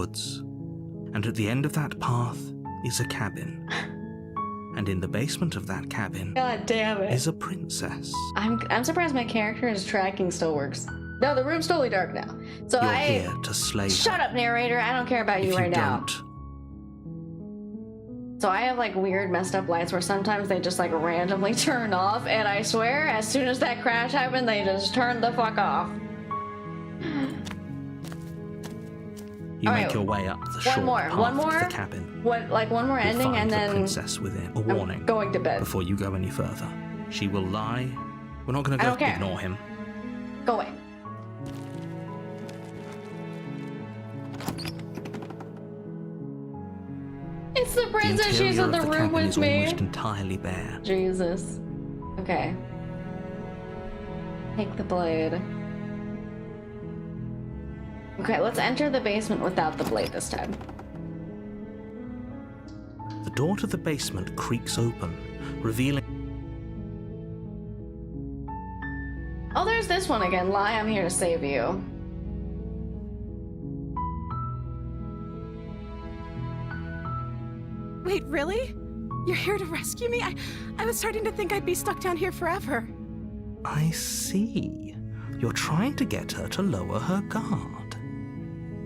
woods, and at the end of that path is a cabin. And in the basement of that cabin God damn it. is a princess. I'm surprised my character's tracking still works. No, the room's totally dark now. So You're here to slay Shut her. up, narrator. I don't care about If you right now. don't, So I have like weird messed up lights where sometimes they just like randomly turn off, and I swear as soon as that crash happened they just turned the fuck off. you All make right, your way up the short more, path one of more? the cabin. What, like one more You'll ending find and the then princess within. A warning. I'm going to bed. Before you go any further. She will lie. We're not going I to don't care. ignore him. Go away. It's the princess. She's interior in the of room cabin with is me. almost entirely bare. Jesus. Okay. Take the blade. Okay, let's enter the basement without the blade this time. The door to the basement creaks open, revealing Oh, there's this one again. Lie, I'm here to save you. Wait, really? You're here to rescue me? I was starting to think I'd be stuck down here forever. I see. You're trying to get her to lower her guard.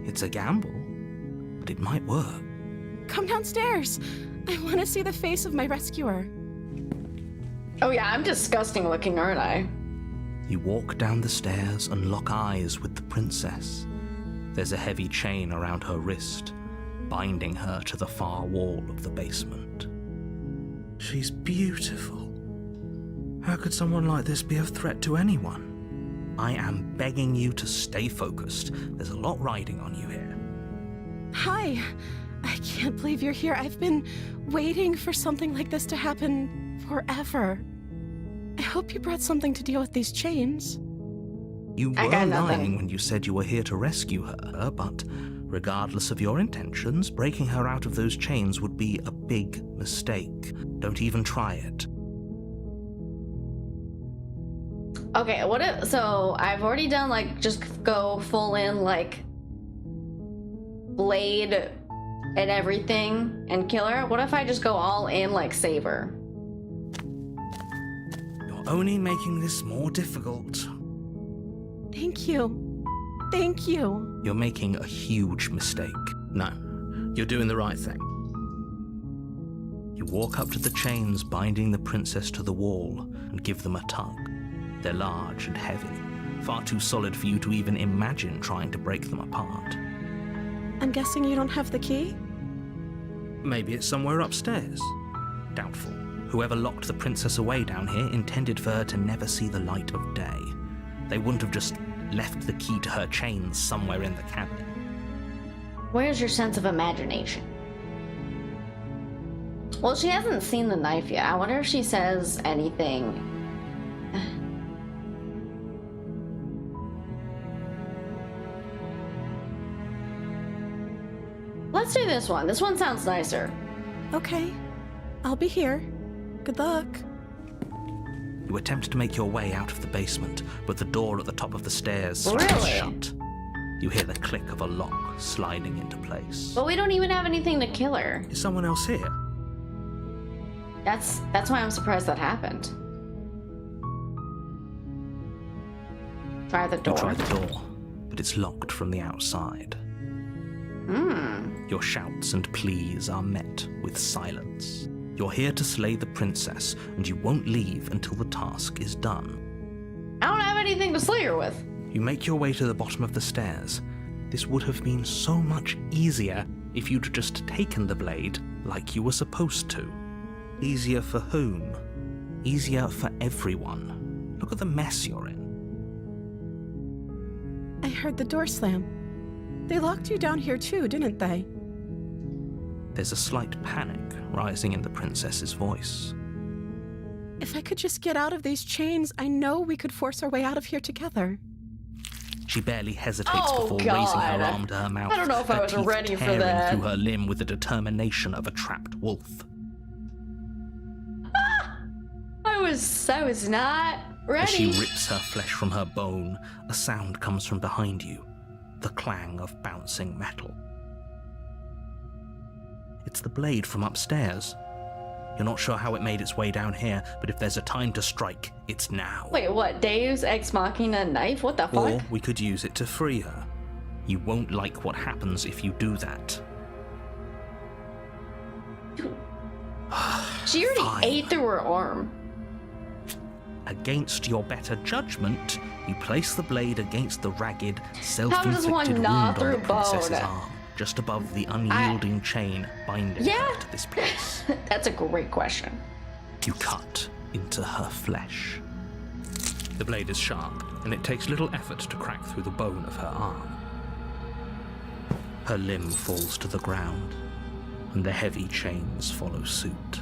It's a gamble, but it might work. Come downstairs. I want to see the face of my rescuer. Oh yeah, I'm disgusting looking, aren't I? You walk down the stairs and lock eyes with the princess. There's a heavy chain around her wrist, binding her to the far wall of the basement. She's beautiful. How could someone like this be a threat to anyone? I am begging you to stay focused. There's a lot riding on you here. Hi. I can't believe you're here. I've been waiting for something like this to happen forever. I hope you brought something to deal with these chains. You I were got nothing. lying when you said you were here to rescue her, but regardless of your intentions, breaking her out of those chains would be a big mistake. Don't even try it. Okay, what if, so I've already done like just go full in like blade and everything and kill her. What if I just go all in like save her? You're only making this more difficult. Thank you. Thank you. You're making a huge mistake. No, you're doing the right thing. You walk up to the chains binding the princess to the wall and give them a tug. They're large and heavy, far too solid for you to even imagine trying to break them apart. I'm guessing you don't have the key? Maybe it's somewhere upstairs. Doubtful. Whoever locked the princess away down here intended for her to never see the light of day. They wouldn't have just left the key to her chains somewhere in the cabin. Where's your sense of imagination? Well, she hasn't seen the knife yet. I wonder if she says anything. Let's do this one. This one sounds nicer. Okay. I'll be here. Good luck. You attempt to make your way out of the basement, but the door at the top of the stairs slams Really? shut. You hear the click of a lock sliding into place. But we don't even have anything to kill her. Is someone else here? That's why I'm surprised that happened. Try the You door. try the door, but it's locked from the outside. Your shouts and pleas are met with silence. You're here to slay the princess, and you won't leave until the task is done. I don't have anything to slay her with. You make your way to the bottom of the stairs. This would have been so much easier if you'd just taken the blade like you were supposed to. Easier for whom? Easier for everyone. Look at the mess you're in. I heard the door slam. They locked you down here too, didn't they? There's a slight panic rising in the princess's voice. If I could just get out of these chains, I know we could force our way out of here together. She barely hesitates Oh, before God. raising her arm to her mouth. I don't know if I her was teeth ready for tearing that. through her limb with the determination of a trapped wolf. I was not ready. As she rips her flesh from her bone, a sound comes from behind you, the clang of bouncing metal. It's the blade from upstairs. You're not sure how it made its way down here, but if there's a time to strike, it's now. Wait, what? Deus Ex Machina knife? What the fuck? Or we could use it to free her. You won't like what happens if you do that. She already Fine. ate through her arm. Against your better judgment, you place the blade against the ragged, does self-inflicted one wound gnaw on the through princess's bone? arm, just above the unyielding chain binding Yeah. her to this place. That's a great question. You cut into her flesh. The blade is sharp, and it takes little effort to crack through the bone of her arm. Her limb falls to the ground, and the heavy chains follow suit.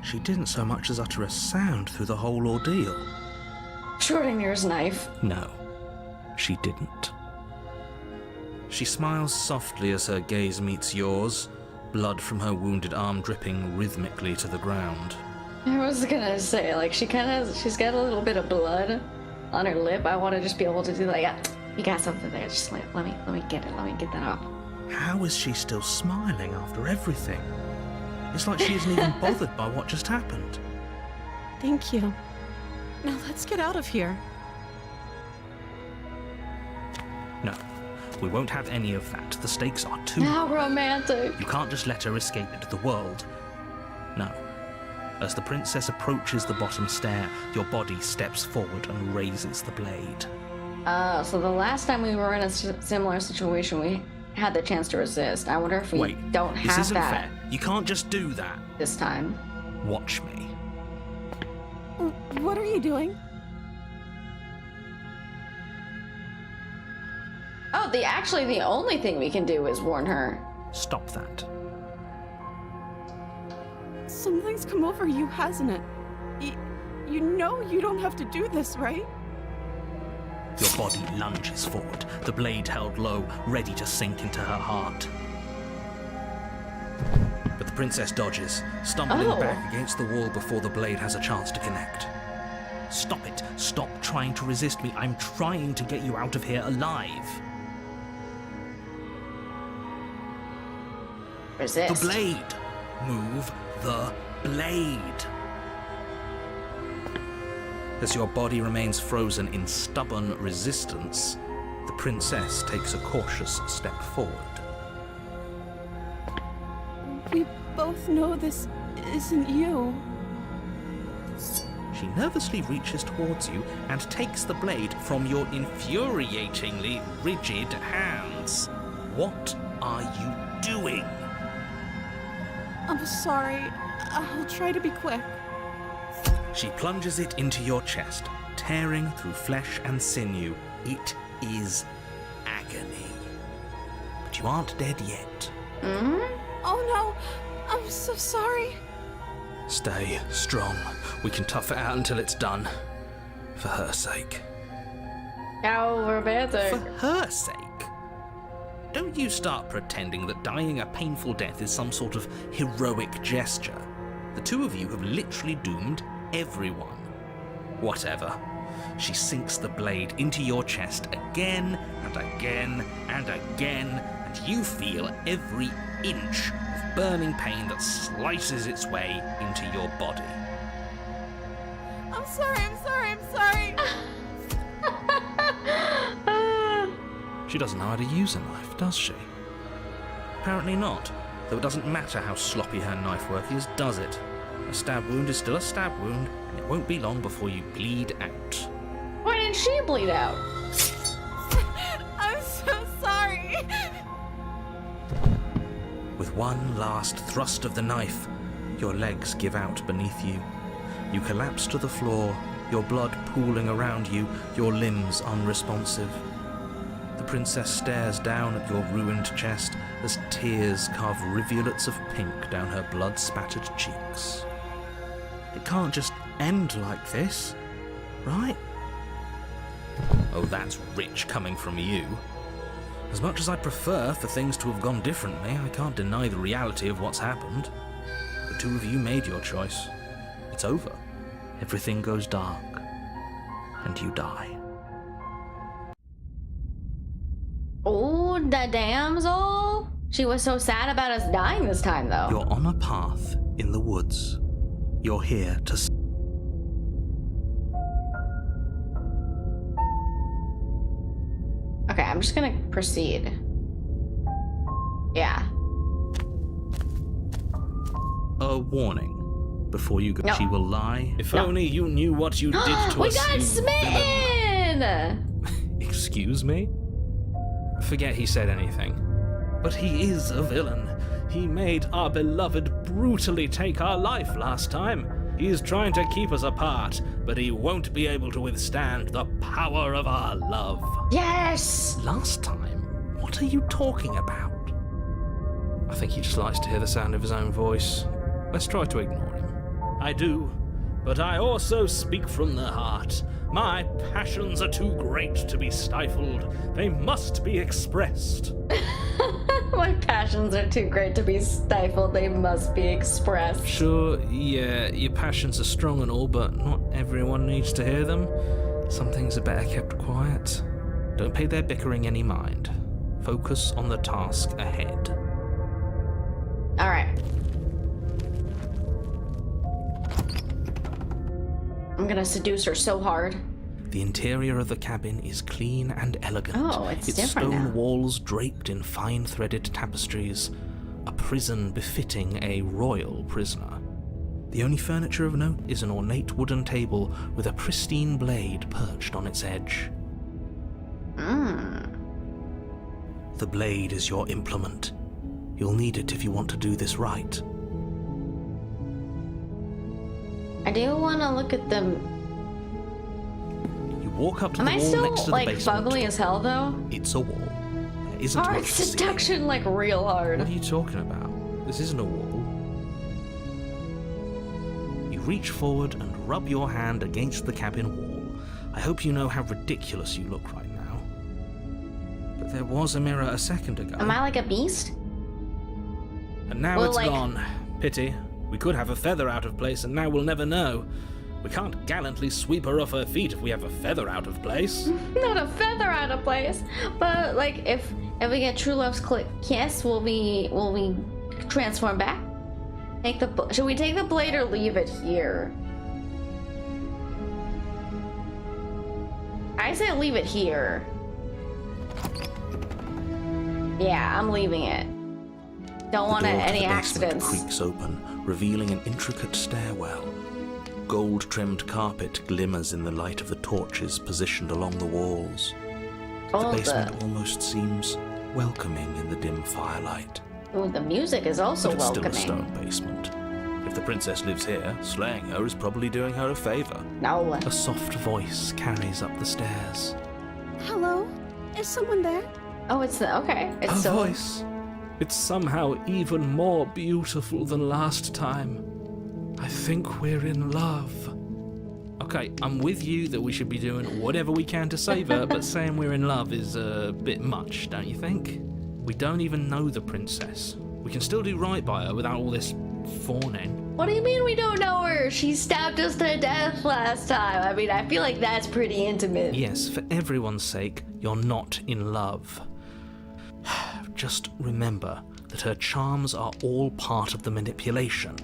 She didn't so much as utter a sound through the whole ordeal. Schrodinger's knife. No, she didn't. She smiles softly as her gaze meets yours, blood from her wounded arm dripping rhythmically to the ground. I was gonna say, like, she's got a little bit of blood on her lip. I want to just be able to do like, you got something there. Just let me get it. Let me get that off. How is she still smiling after everything? It's like she isn't even bothered by what just happened. Thank you. Now let's get out of here. No, we won't have any of that. The stakes are too How high. romantic. You can't just let her escape into the world. No. As the princess approaches the bottom stair, your body steps forward and raises the blade. So the last time we were in a similar situation, we had the chance to resist. I wonder if we Wait, don't this have isn't that fair. You can't just do that. this time. Watch me. What are you doing? Oh, the only thing we can do is warn her. Stop that. Something's come over you, hasn't it? You know you don't have to do this, right? Your body lunges forward, the blade held low, ready to sink into her heart. But the princess dodges, stumbling Oh. back against the wall before the blade has a chance to connect. Stop it. Stop trying to resist me. I'm trying to get you out of here alive. Resist. The blade. Move the blade. As your body remains frozen in stubborn resistance, the princess takes a cautious step forward. We both know this isn't you. She nervously reaches towards you and takes the blade from your infuriatingly rigid hands. What are you doing? I'm sorry. I'll try to be quick. She plunges it into your chest, tearing through flesh and sinew. It is agony. But you aren't dead yet. Oh no, I'm so sorry. Stay strong. We can tough it out until it's done. For her sake. How romantic. For her sake? Don't you start pretending that dying a painful death is some sort of heroic gesture. The two of you have literally doomed everyone. Whatever. She sinks the blade into your chest again and again and again, and you feel every inch of burning pain that slices its way into your body. I'm sorry. She doesn't know how to use a knife, does she? Apparently not, though it doesn't matter how sloppy her knife work is, does it? A stab wound is still a stab wound, and it won't be long before you bleed out. Why didn't she bleed out? I'm so sorry. With one last thrust of the knife, your legs give out beneath you. You collapse to the floor, your blood pooling around you, your limbs unresponsive. The princess stares down at your ruined chest as tears carve rivulets of pink down her blood-spattered cheeks. It can't just end like this, right? Oh, that's rich coming from you. As much as I prefer for things to have gone differently, I can't deny the reality of what's happened. The two of you made your choice. It's over. Everything goes dark, and you die. Oh, the damsel. She was so sad about us dying this time, though. You're on a path in the woods. You're here to... Okay, I'm just gonna proceed. Yeah. A warning. Before you go, No. she will lie. If No. only you knew what you did to We us. got you smitten! villain. Excuse me? Forget he said anything. But he is a villain. He made our beloved brutally take our life last time. He's trying to keep us apart, but he won't be able to withstand the power of our love. Yes! Last time? What are you talking about? I think he just likes to hear the sound of his own voice. Let's try to ignore him. I do, but I also speak from the heart. My passions are too great to be stifled. They must be expressed. My passions are too great to be stifled. They must be expressed. Sure, yeah, your passions are strong and all, but not everyone needs to hear them. Some things are better kept quiet. Don't pay their bickering any mind. Focus on the task ahead. Alright. I'm gonna seduce her so hard. The interior of the cabin is clean and elegant. Oh, it's its different stone now. walls draped in fine-threaded tapestries. A prison befitting a royal prisoner. The only furniture of note is an ornate wooden table with a pristine blade perched on its edge. The blade is your implement. You'll need it if you want to do this right. I do want to look at them. You walk up to Am the I wall still, next to the like, basement. fugly as hell, though? It's a wall. There isn't Hard much to see. seduction, like, real What hard. are you talking about? This isn't a wall. You reach forward and rub your hand against the cabin wall. I hope you know how ridiculous you look right now. But there was a mirror a second ago. Am I like a beast? And now Well, it's like- gone. Pity. We could have a feather out of place and now we'll never know. We can't gallantly sweep her off her feet if we have a feather out of place. Not a feather out of place. But, like, if we get true love's kiss, will we transform back? Should we take the blade or leave it here? I say leave it here. Yeah, I'm leaving it. Don't want The door to any the basement accidents. creaks open, revealing an intricate stairwell. Gold-trimmed carpet glimmers in the light of the torches positioned along the walls. The Oh, basement almost seems welcoming in the dim firelight. Ooh, the music is also But it's still a welcoming. stone basement. If the princess lives here, slaying her is probably doing her a favor. No. A soft voice carries up the stairs. Hello? Is someone there? Oh, it's okay. It's A so. voice. It's somehow even more beautiful than last time. I think we're in love. Okay, I'm with you that we should be doing whatever we can to save her, but saying we're in love is a bit much, don't you think? We don't even know the princess. We can still do right by her without all this fawning. What do you mean we don't know her? She stabbed us to death last time. I mean, I feel like that's pretty intimate. Yes, for everyone's sake, you're not in love. Just remember that her charms are all part of the manipulation.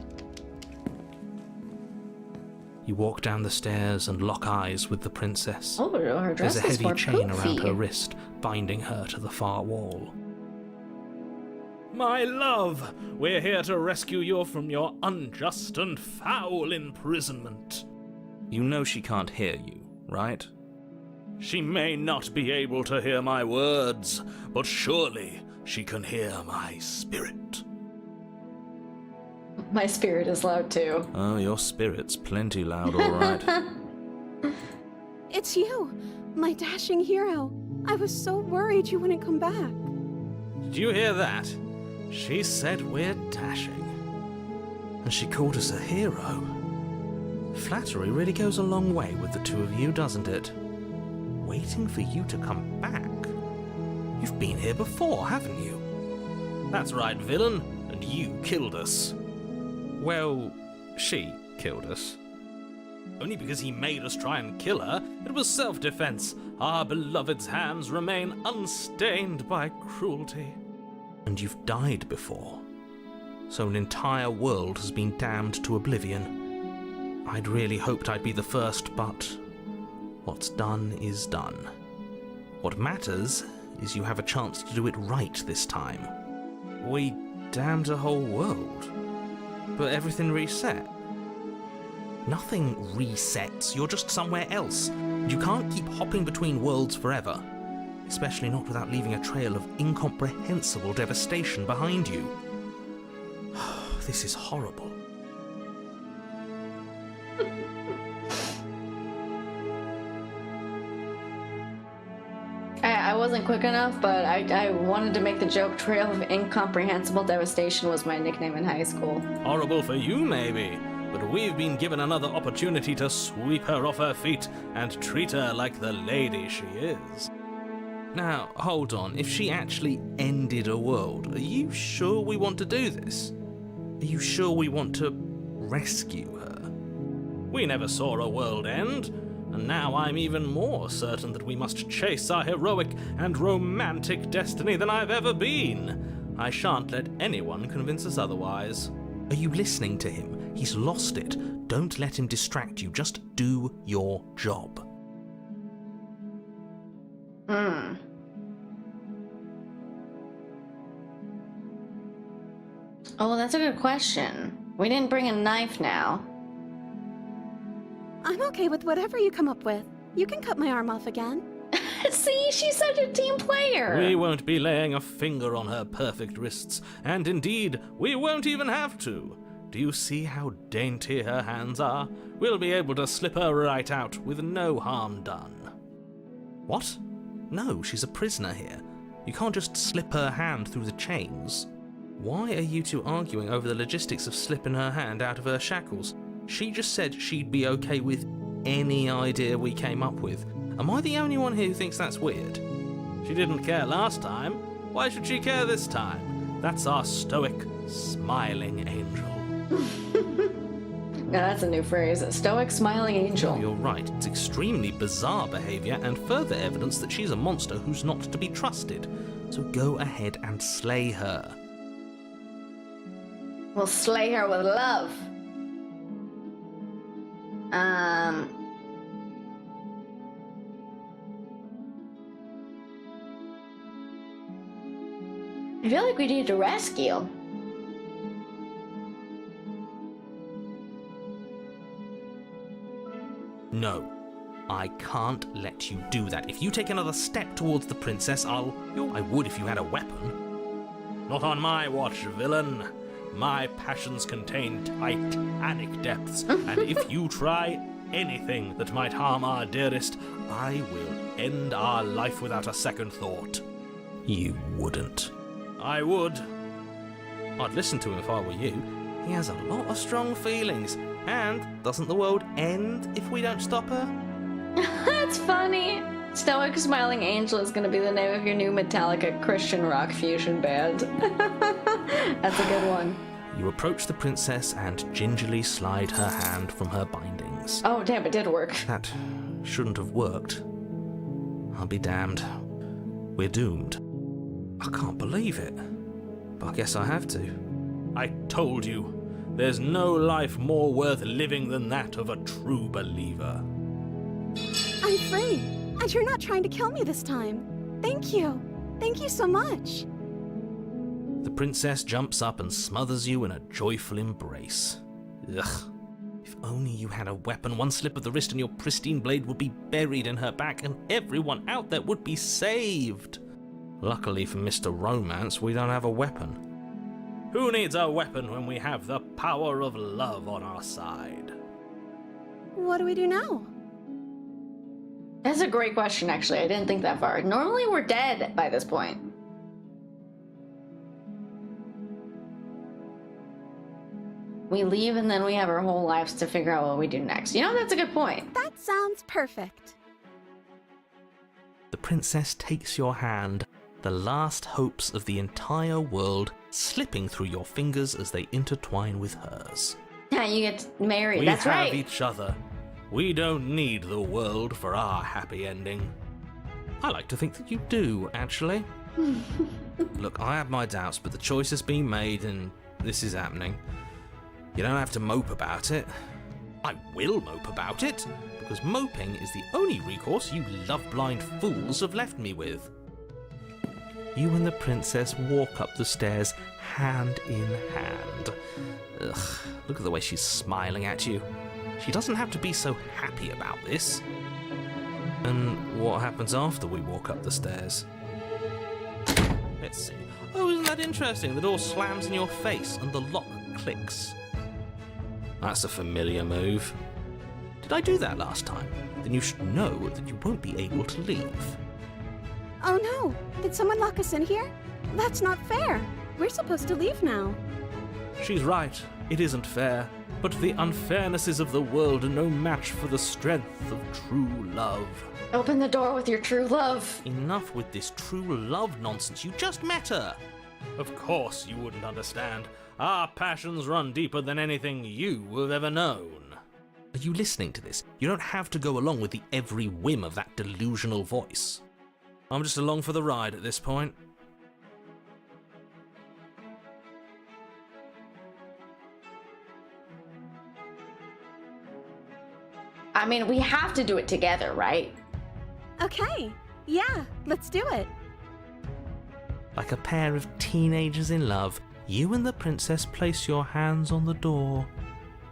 You walk down the stairs and lock eyes with the princess. Oh, her dress There's a is heavy more chain around poofy. her wrist, binding her to the far wall. My love, we're here to rescue you from your unjust and foul imprisonment. You know she can't hear you, right? She may not be able to hear my words, but surely she can hear my spirit. My spirit is loud too. Oh, your spirit's plenty loud, all right. It's you, my dashing hero. I was so worried you wouldn't come back. Did you hear that? She said we're dashing. And she called us a hero. Flattery really goes a long way with the two of you, doesn't it? Waiting for you to come back. You've been here before, haven't you? That's right, villain, and you killed us. Well, she killed us. Only because he made us try and kill her. It was self-defense. Our beloved's hands remain unstained by cruelty. And you've died before. So an entire world has been damned to oblivion. I'd really hoped I'd be the first, but what's done is done. What matters is you have a chance to do it right this time. We damned a whole world, but everything reset. Nothing resets, you're just somewhere else. You can't keep hopping between worlds forever, especially not without leaving a trail of incomprehensible devastation behind you. This is horrible. I wasn't quick enough, but I wanted to make the joke Trail of Incomprehensible Devastation was my nickname in high school. Horrible for you, maybe, but we've been given another opportunity to sweep her off her feet and treat her like the lady she is. Now, hold on, if she actually ended a world, are you sure we want to do this? Are you sure we want to rescue her? We never saw a world end, and now I'm even more certain that we must chase our heroic and romantic destiny than I've ever been. I shan't let anyone convince us otherwise. Are you listening to him? He's lost it. Don't let him distract you. Just do your job. Oh, well, that's a good question. We didn't bring a knife now. I'm okay with whatever you come up with. You can cut my arm off again. See, she's such a team player. We won't be laying a finger on her perfect wrists, and indeed, we won't even have to. Do you see how dainty her hands are? We'll be able to slip her right out with no harm done. What? No, she's a prisoner here. You can't just slip her hand through the chains. Why are you two arguing over the logistics of slipping her hand out of her shackles? She just said she'd be okay with any idea we came up with. Am I the only one here who thinks that's weird? She didn't care last time. Why should she care this time? That's our stoic, smiling angel. Now that's a new phrase. Stoic smiling angel. Oh, you're right. It's extremely bizarre behavior and further evidence that she's a monster who's not to be trusted. So go ahead and slay her. We'll slay her with love. I feel like we need to rescue. No, I can't let you do that. If you take another step towards the princess, I would if you had a weapon. Not on my watch, villain. My passions contain titanic depths, and if you try anything that might harm our dearest, I will end our life without a second thought. You wouldn't. I would. I'd listen to him if I were you. He has a lot of strong feelings, and doesn't the world end if we don't stop her? That's funny. Stoic Smiling Angel is going to be the name of your new Metallica Christian rock fusion band. That's a good one. You approach the princess and gingerly slide her hand from her bindings. Oh, damn, it did work. That shouldn't have worked. I'll be damned. We're doomed. I can't believe it. But I guess I have to. I told you. There's no life more worth living than that of a true believer. I'm free, and you're not trying to kill me this time. Thank you. Thank you so much. The princess jumps up and smothers you in a joyful embrace. Ugh. If only you had a weapon, one slip of the wrist and your pristine blade would be buried in her back and everyone out there would be saved. Luckily for Mr. Romance, we don't have a weapon. Who needs a weapon when we have the power of love on our side? What do we do now? That's a great question, actually. I didn't think that far. Normally we're dead by this point. We leave and then we have our whole lives to figure out what we do next. You know, that's a good point. That sounds perfect. The princess takes your hand, the last hopes of the entire world slipping through your fingers as they intertwine with hers. Yeah, you get married. That's We right. have each other. We don't need the world for our happy ending. I like to think that you do, actually. Look, I have my doubts, but the choice has been made and this is happening. You don't have to mope about it. I will mope about it, because moping is the only recourse you love-blind fools have left me with. You and the princess walk up the stairs hand in hand. Ugh, look at the way she's smiling at you. She doesn't have to be so happy about this. And what happens after we walk up the stairs? Let's see. Oh, isn't that interesting? The door slams in your face and the lock clicks. That's a familiar move. Did I do that last time? Then you should know that you won't be able to leave. Oh no! Did someone lock us in here? That's not fair. We're supposed to leave now. She's right. It isn't fair. But the unfairnesses of the world are no match for the strength of true love. Open the door with your true love. Enough with this true love nonsense. You just met her. Of course you wouldn't understand. Our passions run deeper than anything you have ever known. Are you listening to this? You don't have to go along with the every whim of that delusional voice. I'm just along for the ride at this point. I mean, we have to do it together, right? Okay. Yeah, let's do it. Like a pair of teenagers in love, you and the princess place your hands on the door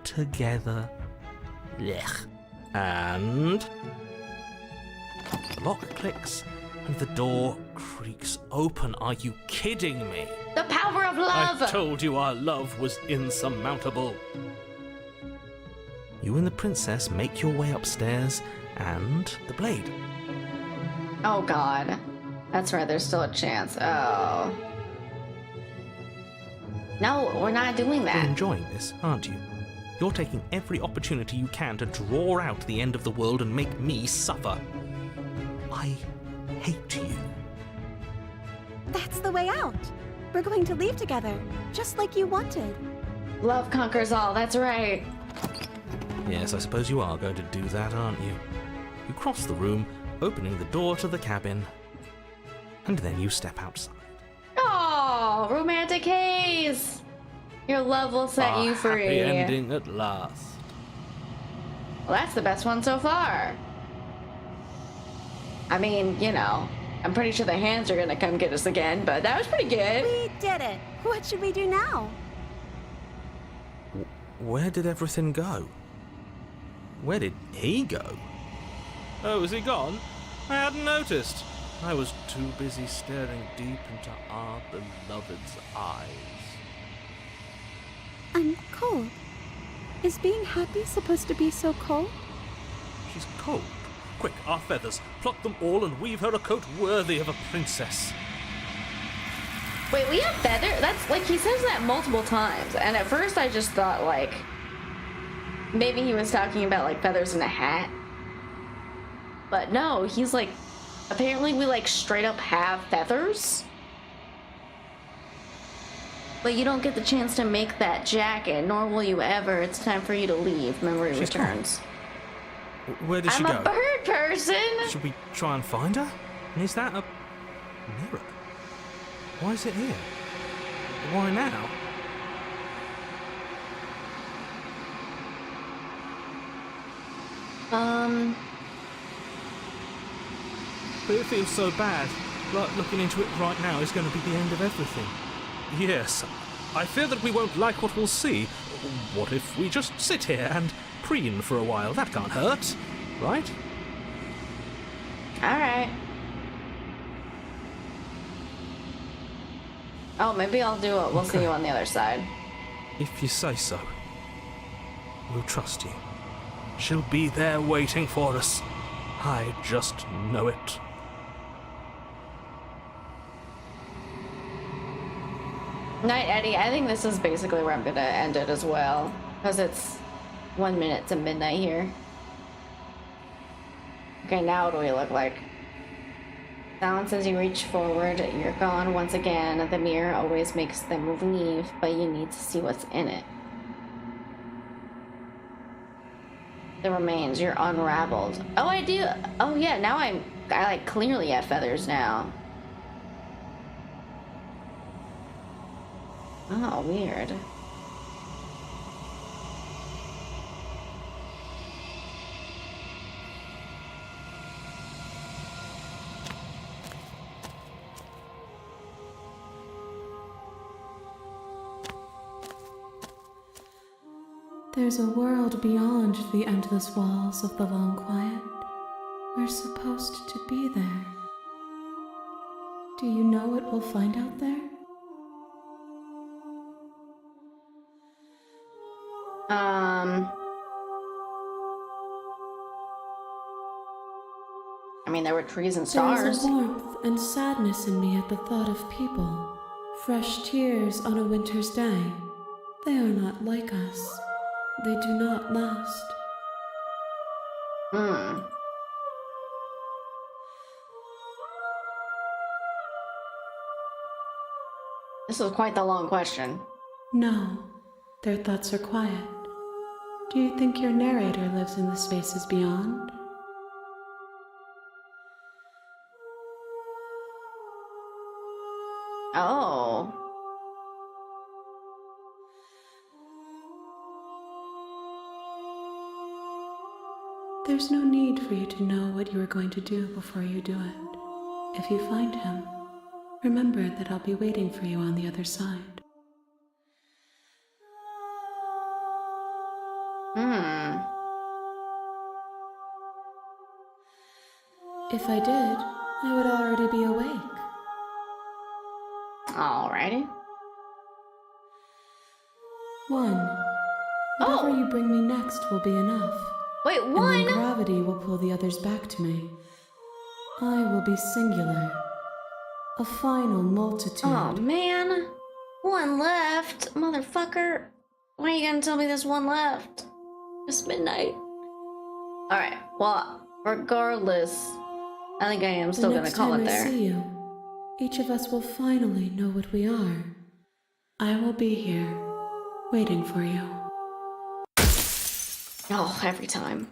together. Blech. And the lock clicks and the door creaks open. Are you kidding me? The power of love! I told you our love was insurmountable. You and the princess make your way upstairs and the blade. Oh god. That's right, there's still a chance. Oh. No, we're not doing You're that. enjoying this, aren't you? You're taking every opportunity you can to draw out the end of the world and make me suffer. I hate you. That's the way out. We're going to leave together, just like you wanted. Love conquers all, that's right. Yes, I suppose you are going to do that, aren't you? You cross the room, opening the door to the cabin, and then you step outside. Oh, romantic haze! Your love will set you free. Happy ending at last. Well, that's the best one so far. I mean, you know, I'm pretty sure the hands are gonna come get us again, but that was pretty good. We did it. What should we do now? Where did everything go? Where did he go? Oh, is he gone? I hadn't noticed. I was too busy staring deep into our beloved's eyes. I'm cold. Is being happy supposed to be so cold? She's cold. Quick, our feathers. Pluck them all and weave her a coat worthy of a princess. Wait, we have feather? That's like, he says that multiple times. And at first I just thought like, maybe he was talking about like feathers in a hat. But no, he's like, apparently we like straight up have feathers. But you don't get the chance to make that jacket, nor will you ever. It's time for you to leave. Memory She's returns. Where did she I'm go? a bird person! Should we try and find her? And is that a mirror? Why is it here? Why now? But it feels so bad. Like looking into it right now is going to be the end of everything. Yes, I fear that we won't like what we'll see. What if we just sit here and preen for a while? That can't hurt, right? Alright. Oh, maybe I'll do it. We'll see you on the other side. If you say so. We'll trust you. She'll be there waiting for us. I just know it. Night, Eddie. I think this is basically where I'm gonna end it as well. Because it's 1 minute to midnight here. Okay, now what do we look like? Silence as you reach forward. You're gone once again. The mirror always makes them leave, but you need to see what's in it. The remains. You're unraveled. Oh, I do. Oh, yeah. Now I like clearly have feathers now. Oh, weird. There's a world beyond the endless walls of the long quiet. We're supposed to be there. Do you know what we'll find out there? I mean, there were trees and There stars. is a warmth and sadness in me at the thought of people. Fresh tears on a winter's day. They are not like us. They do not last. This is quite the long question. No, their thoughts are quiet. Do you think your narrator lives in the spaces beyond? Oh. There's no need for you to know what you are going to do before you do it. If you find him, remember that I'll be waiting for you on the other side. If I did, I would already be awake. Alrighty. One. Whatever you bring me next will be enough. Wait, And one? then gravity will pull the others back to me. I will be singular. A final multitude. Oh, man. One left. Motherfucker. Why are you gonna tell me there's one left? It's midnight. Alright, well, regardless, I think I am still gonna call it there. The next time I see you, each of us will finally know what we are. I will be here, waiting for you. Oh, every time.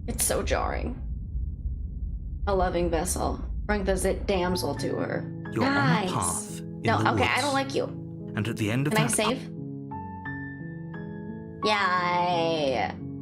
It's so jarring. A loving vessel. Bring the zit damsel to her. You're on a Nice. path in No, the okay, I woods, don't like you. And at the end of Can I that save? Yeah,